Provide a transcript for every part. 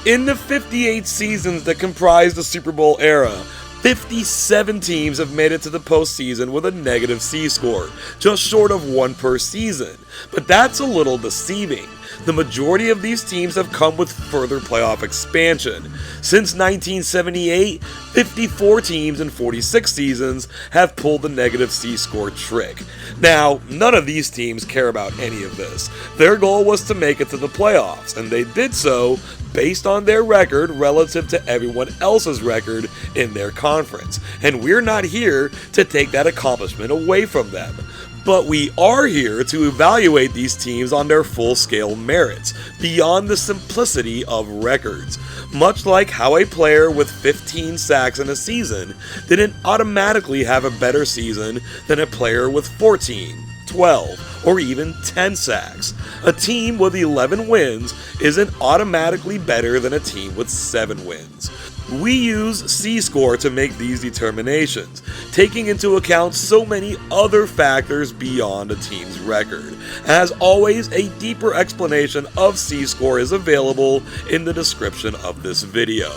In the 58 seasons that comprise the Super Bowl era, 57 teams have made it to the postseason with a negative C-score, just short of one per season. But that's a little deceiving. The majority of these teams have come with further playoff expansion. Since 1978, 54 teams in 46 seasons have pulled the negative C-score trick. Now, none of these teams care about any of this. Their goal was to make it to the playoffs, and they did so based on their record relative to everyone else's record in their conference. And we're not here to take that accomplishment away from them. But we are here to evaluate these teams on their full-scale merits, beyond the simplicity of records. Much like how a player with 15 sacks in a season didn't automatically have a better season than a player with 14, 12, or even 10 sacks. A team with 11 wins isn't automatically better than a team with 7 wins. We use C-score to make these determinations, taking into account so many other factors beyond a team's record. As always, a deeper explanation of C-score is available in the description of this video.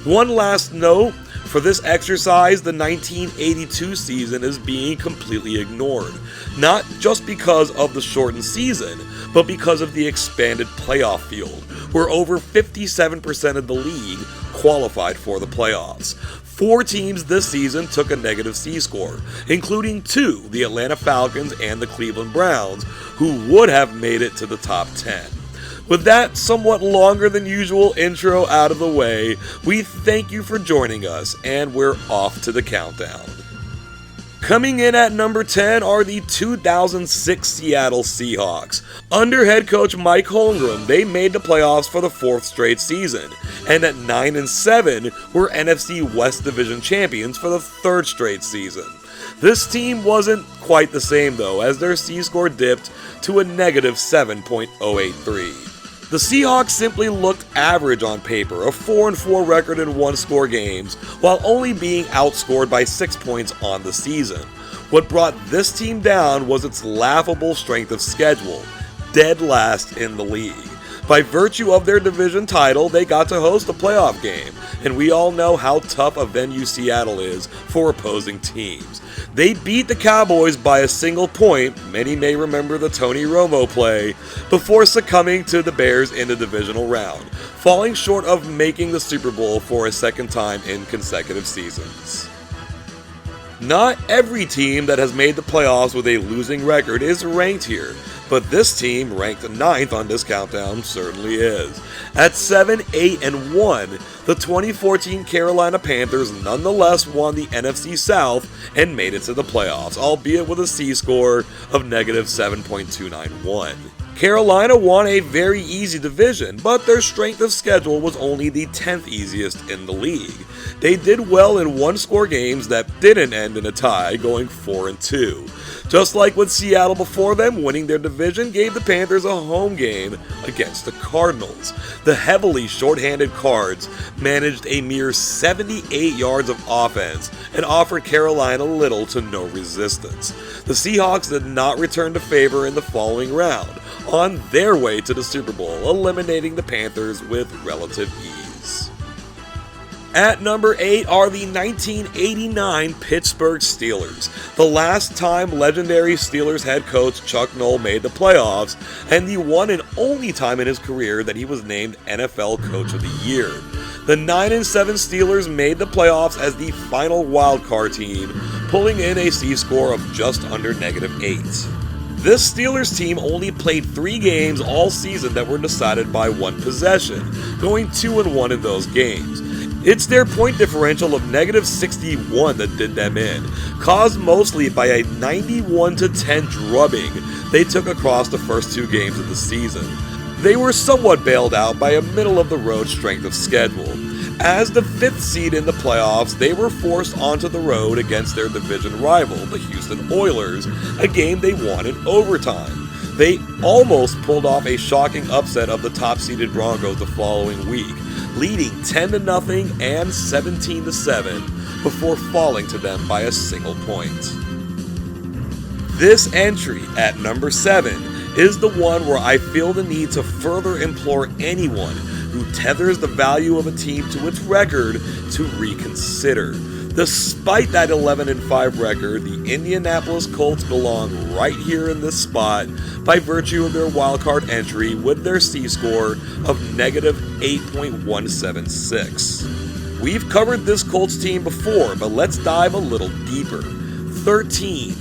One last note, for this exercise, the 1982 season is being completely ignored, not just because of the shortened season, but because of the expanded playoff field, where over 57% of the league qualified for the playoffs. 4 teams this season took a negative C-score, including 2, the Atlanta Falcons and the Cleveland Browns, who would have made it to the top 10. With that somewhat longer than usual intro out of the way, we thank you for joining us, and we're off to the countdown. Coming in at number 10 are the 2006 Seattle Seahawks. Under head coach Mike Holmgren, they made the playoffs for the 4th straight season, and at 9-7 were NFC West Division champions for the 3rd straight season. This team wasn't quite the same though, as their C-score dipped to a negative 7.083. The Seahawks simply looked average on paper, a 4-4 record in one-score games, while only being outscored by 6 points on the season. What brought this team down was its laughable strength of schedule, dead last in the league. By virtue of their division title, they got to host a playoff game, and we all know how tough a venue Seattle is for opposing teams. They beat the Cowboys by a single point, many may remember the Tony Romo play, before succumbing to the Bears in the divisional round, falling short of making the Super Bowl for a second time in consecutive seasons. Not every team that has made the playoffs with a losing record is ranked here, but this team, ranked 9th on this countdown, certainly is. At 7-8-1, the 2014 Carolina Panthers nonetheless won the NFC South and made it to the playoffs, albeit with a C-score of negative 7.291. Carolina won a very easy division, but their strength of schedule was only the 10th easiest in the league. They did well in one-score games that didn't end in a tie, going 4-2. Just like with Seattle before them, winning their division gave the Panthers a home game against the Cardinals. The heavily short-handed Cards managed a mere 78 yards of offense and offered Carolina little to no resistance. The Seahawks did not return to favor in the following round, on their way to the Super Bowl, eliminating the Panthers with relative ease. At number 8 are the 1989 Pittsburgh Steelers, the last time legendary Steelers head coach Chuck Noll made the playoffs, and the one and only time in his career that he was named NFL Coach of the Year. The 9-7 Steelers made the playoffs as the final wildcard team, pulling in a C-score of just under negative 8. This Steelers team only played 3 games all season that were decided by one possession, going 2-1 in those games. It's their point differential of negative 61 that did them in, caused mostly by a 91-10 drubbing they took across the first 2 games of the season. They were somewhat bailed out by a middle-of-the-road strength of schedule. As the 5th seed in the playoffs, they were forced onto the road against their division rival, the Houston Oilers, a game they won in overtime. They almost pulled off a shocking upset of the top-seeded Broncos the following week, leading 10-0 and 17-7 before falling to them by a single point. This entry at number 7 is the one where I feel the need to further implore anyone who tethers the value of a team to its record to reconsider. Despite that 11-5 record, the Indianapolis Colts belong right here in this spot by virtue of their wildcard entry with their C-score of negative 8.176. We've covered this Colts team before, but let's dive a little deeper. 13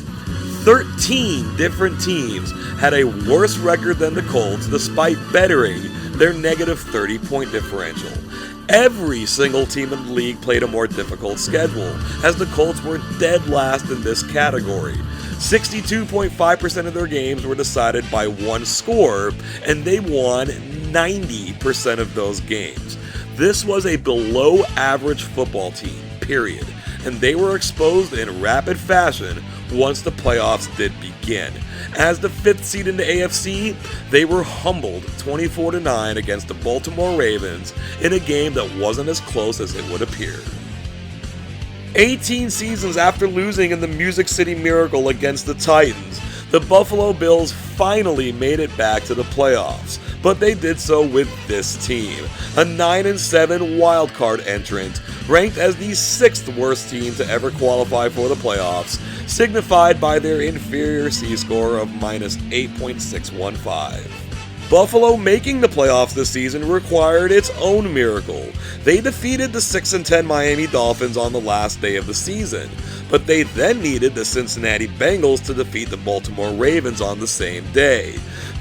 different teams had a worse record than the Colts despite bettering their negative 30-point differential. Every single team in the league played a more difficult schedule, as the Colts were dead last in this category. 62.5% of their games were decided by one score, and they won 90% of those games. This was a below-average football team, period, and they were exposed in rapid fashion once the playoffs did begin. As the 5th seed in the AFC, they were humbled 24-9 against the Baltimore Ravens in a game that wasn't as close as it would appear. 18 seasons after losing in the Music City Miracle against the Titans, the Buffalo Bills finally made it back to the playoffs, but they did so with this team, a 9-7 wildcard entrant, ranked as the 6th worst team to ever qualify for the playoffs, signified by their inferior C-score of minus 8.615. Buffalo making the playoffs this season required its own miracle. They defeated the 6-10 Miami Dolphins on the last day of the season, but they then needed the Cincinnati Bengals to defeat the Baltimore Ravens on the same day.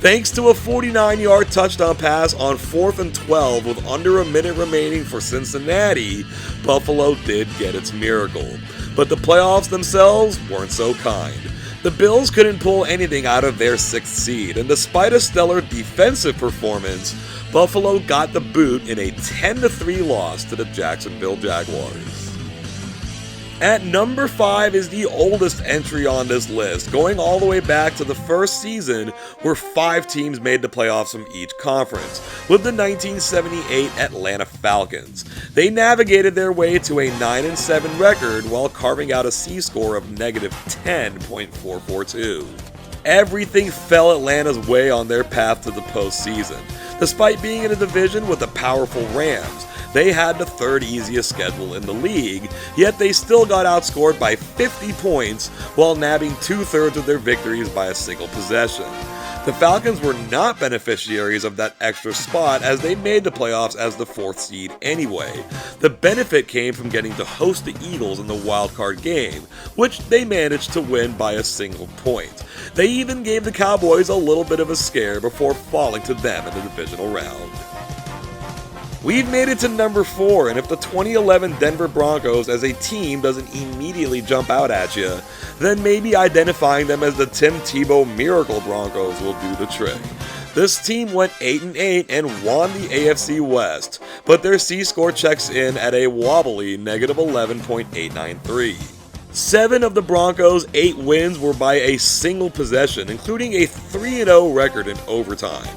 Thanks to a 49-yard touchdown pass on 4th and 12 with under a minute remaining for Cincinnati, Buffalo did get its miracle. But the playoffs themselves weren't so kind. The Bills couldn't pull anything out of their 6th seed, and despite a stellar defensive performance, Buffalo got the boot in a 10-3 loss to the Jacksonville Jaguars. At number 5 is the oldest entry on this list, going all the way back to the first season where 5 teams made the playoffs from each conference, with the 1978 Atlanta Falcons. They navigated their way to a 9-7 record while carving out a C-score of negative 10.442. Everything fell Atlanta's way on their path to the postseason. Despite being in a division with the powerful Rams, they had the 3rd easiest schedule in the league, yet they still got outscored by 50 points while nabbing 2/3 of their victories by a single possession. The Falcons were not beneficiaries of that extra spot as they made the playoffs as the 4th seed anyway. The benefit came from getting to host the Eagles in the wildcard game, which they managed to win by a single point. They even gave the Cowboys a little bit of a scare before falling to them in the divisional round. We've made it to number 4, and if the 2011 Denver Broncos as a team doesn't immediately jump out at you, then maybe identifying them as the Tim Tebow Miracle Broncos will do the trick. This team went 8-8 and won the AFC West, but their C-score checks in at a wobbly negative 11.893. 7 of the Broncos' 8 wins were by a single possession, including a 3-0 record in overtime.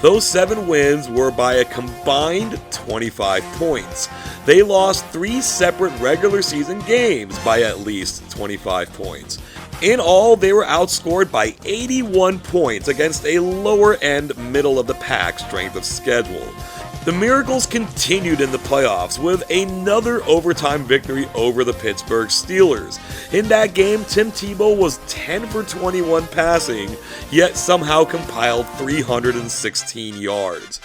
Those 7 wins were by a combined 25 points. They lost 3 separate regular season games by at least 25 points. In all, they were outscored by 81 points against a lower-end, middle-of-the-pack strength of schedule. The Miracles continued in the playoffs with another overtime victory over the Pittsburgh Steelers. In that game, Tim Tebow was 10 for 21 passing, yet somehow compiled 316 yards.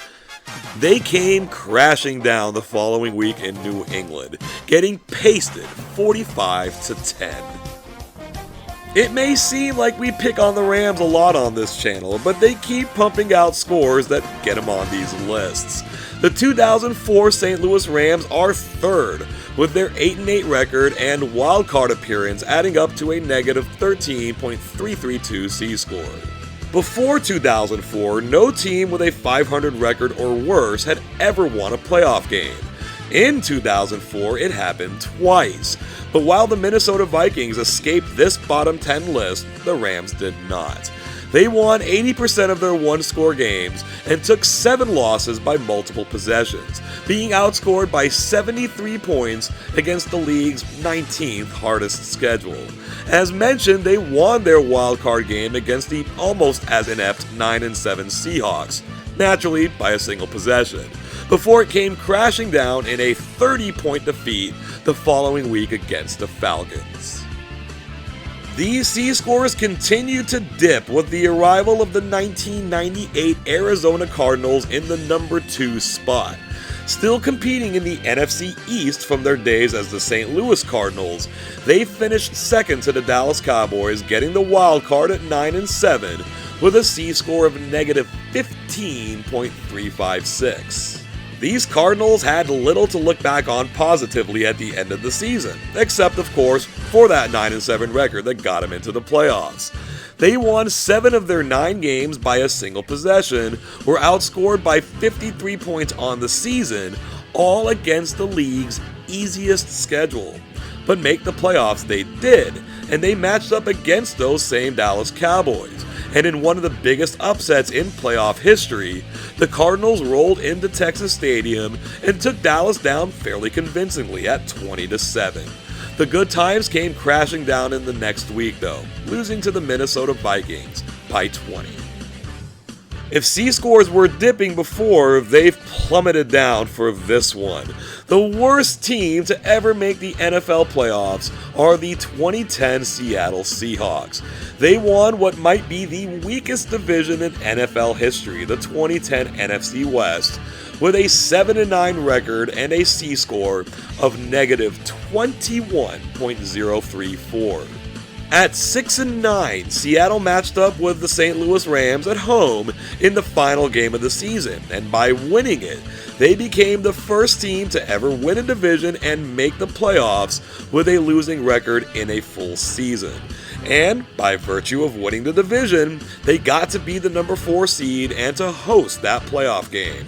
They came crashing down the following week in New England, getting pasted 45-10. It may seem like we pick on the Rams a lot on this channel, but they keep pumping out scores that get them on these lists. The 2004 St. Louis Rams are 3rd, with their 8-8 record and wildcard appearance adding up to a negative 13.332 C-score. Before 2004, no team with a 500 record or worse had ever won a playoff game. In 2004, it happened twice, but while the Minnesota Vikings escaped this bottom 10 list, the Rams did not. They won 80% of their one-score games and took 7 losses by multiple possessions, being outscored by 73 points against the league's 19th hardest schedule. As mentioned, they won their wildcard game against the almost as inept 9-7 Seahawks, naturally by a single possession. before it came crashing down in a 30-point defeat the following week against the Falcons. These C-scores continued to dip with the arrival of the 1998 Arizona Cardinals in the number 2 spot. Still competing in the NFC East from their days as the St. Louis Cardinals, they finished second to the Dallas Cowboys, getting the wild card at 9-7 with a C-score of negative 15.356. These Cardinals had little to look back on positively at the end of the season, except of course for that 9-7 record that got them into the playoffs. They won 7 of their 9 games by a single possession, were outscored by 53 points on the season, all against the league's easiest schedule. But make the playoffs they did, and they matched up against those same Dallas Cowboys. And in one of the biggest upsets in playoff history, the Cardinals rolled into Texas Stadium and took Dallas down fairly convincingly at 20-7. The good times came crashing down in the next week though, losing to the Minnesota Vikings by 20. If C-scores were dipping before, they've plummeted down for this one. The worst team to ever make the NFL playoffs are the 2010 Seattle Seahawks. They won what might be the weakest division in NFL history, the 2010 NFC West, with a 7-9 record and a C-score of negative 21.034. At 6-9, Seattle matched up with the St. Louis Rams at home in the final game of the season, and by winning it, they became the first team to ever win a division and make the playoffs with a losing record in a full season. And by virtue of winning the division, they got to be the number 4 seed and to host that playoff game.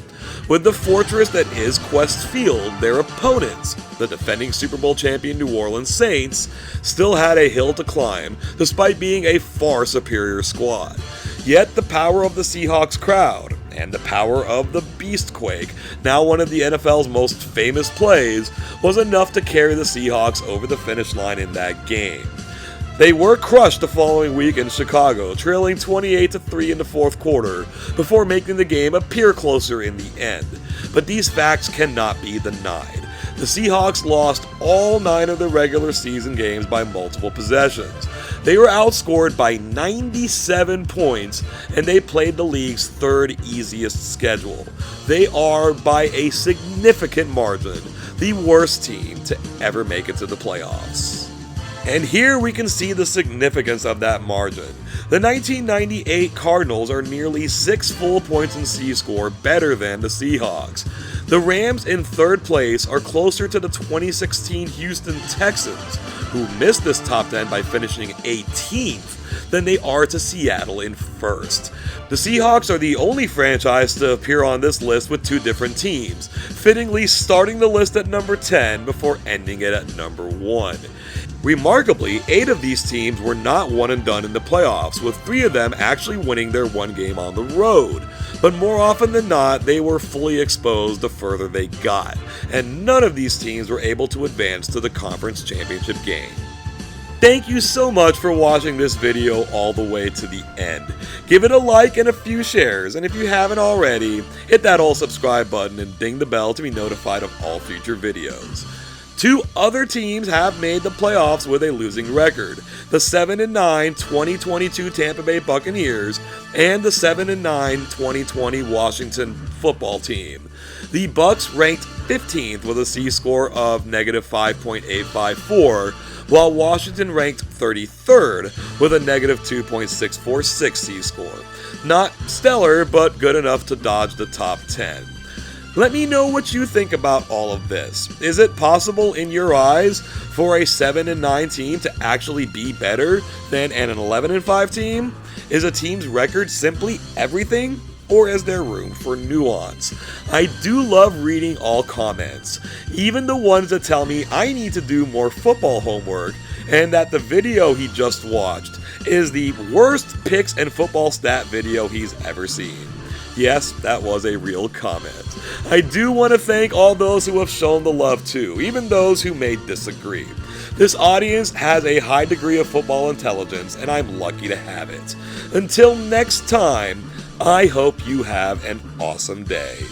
With the fortress that is Quest Field, their opponents, the defending Super Bowl champion New Orleans Saints, still had a hill to climb, despite being a far superior squad. Yet the power of the Seahawks crowd, and the power of the Beastquake, now one of the NFL's most famous plays, was enough to carry the Seahawks over the finish line in that game. They were crushed the following week in Chicago, trailing 28-3 in the fourth quarter, before making the game appear closer in the end. But these facts cannot be denied. The Seahawks lost all 9 of their regular season games by multiple possessions. They were outscored by 97 points, and they played the league's 3rd easiest schedule. They are, by a significant margin, the worst team to ever make it to the playoffs. And here we can see the significance of that margin. The 1998 Cardinals are nearly 6 full points in C-score better than the Seahawks. The Rams in 3rd place are closer to the 2016 Houston Texans, who missed this top 10 by finishing 18th, than they are to Seattle in 1st. The Seahawks are the only franchise to appear on this list with 2 different teams, fittingly starting the list at number 10 before ending it at number 1. Remarkably, 8 of these teams were not one and done in the playoffs, with 3 of them actually winning their one game on the road. But more often than not, they were fully exposed the further they got, and none of these teams were able to advance to the conference championship game. Thank you so much for watching this video all the way to the end. Give it a like and a few shares, and if you haven't already, hit that old subscribe button and ding the bell to be notified of all future videos. 2 other teams have made the playoffs with a losing record, the 7-9 2022 Tampa Bay Buccaneers and the 7-9 2020 Washington football team. The Bucs ranked 15th with a C-score of negative 5.854, while Washington ranked 33rd with a negative 2.646 C-score. Not stellar, but good enough to dodge the top 10. Let me know what you think about all of this. Is it possible in your eyes for a 7-9 team to actually be better than an 11-5 team? Is a team's record simply everything? Or is there room for nuance? I do love reading all comments, even the ones that tell me I need to do more football homework and that the video he just watched is the worst picks and football stat video he's ever seen. Yes, that was a real comment. I do want to thank all those who have shown the love too, even those who may disagree. This audience has a high degree of football intelligence, and I'm lucky to have it. Until next time, I hope you have an awesome day.